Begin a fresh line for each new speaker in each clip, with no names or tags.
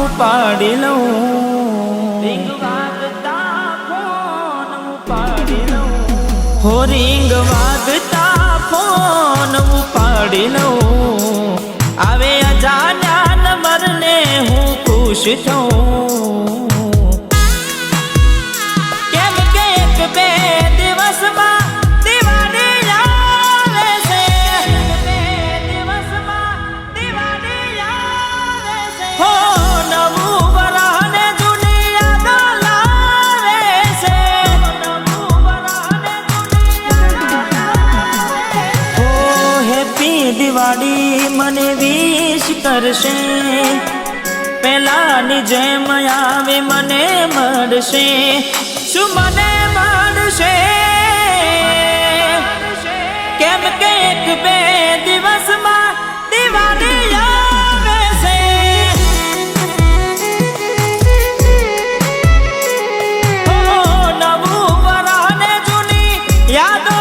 ઉપાડી લઉં રીંગ વાગતા ફોન ઉપાડી લઉં હો રીંગ વાગતા ફોન ઉપાડી લઉં આવે અજાણ્યા નંબરને હું ખુશ થઉં કેમ કે એક બે દિવસમાં દિવાળી આવે છે બે દિવસમાં દિવાળી આવે છે હો દિવાળી મને વિશ કરશે પેલાની જેમ આવે મને મળશે શું મને મળશે કેમ કે એક બે દિવસમાં દિવાળી આવે છે હો નવું વરાને જૂની યાદો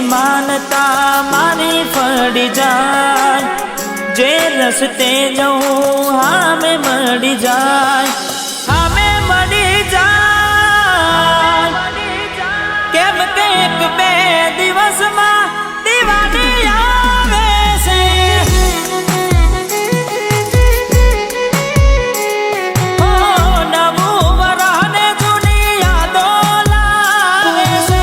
માનતા મારી ફળી જાય જે રસ્તે જઉં હામે મળી જાય હામે મળી જાય કેમ કે એક બે દિવસમાં દિવાળી આવે છે હો નવું વરાને જૂની યાદો લાવે છે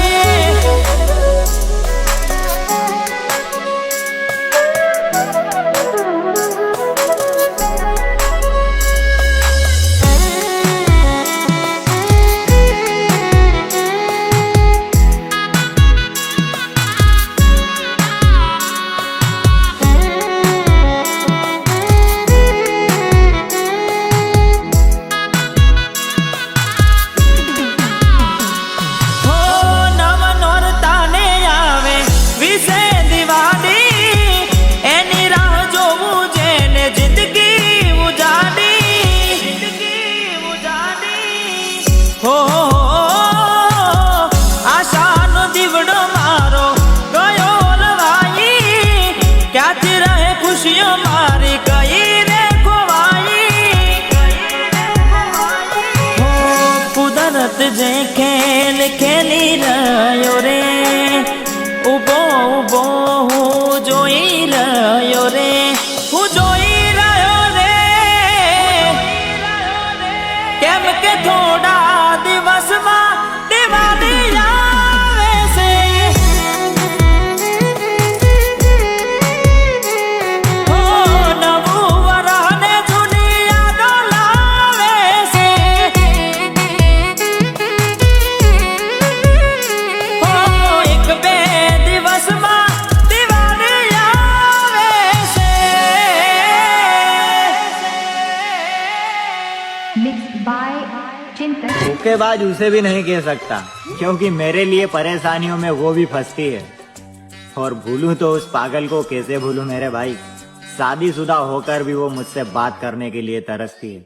મારી કઈ રે ખોવાઈ કુદરત જે ખેલ ખેલી રહ્યો રે ઉભો ઉભો હું જોઈ રહ્યો રે હું જોઈ રહ્યો રે કેમ કે થોડા દિવસમાં દિવાળી આવે છે
धोखेबाज उसे भी नहीं कह सकता क्योंकि मेरे लिए परेशानियों में वो भी फंसती है और भूलूं तो उस पागल को कैसे भूलूं मेरे भाई शादीशुदा होकर भी वो मुझसे बात करने के लिए तरसती है।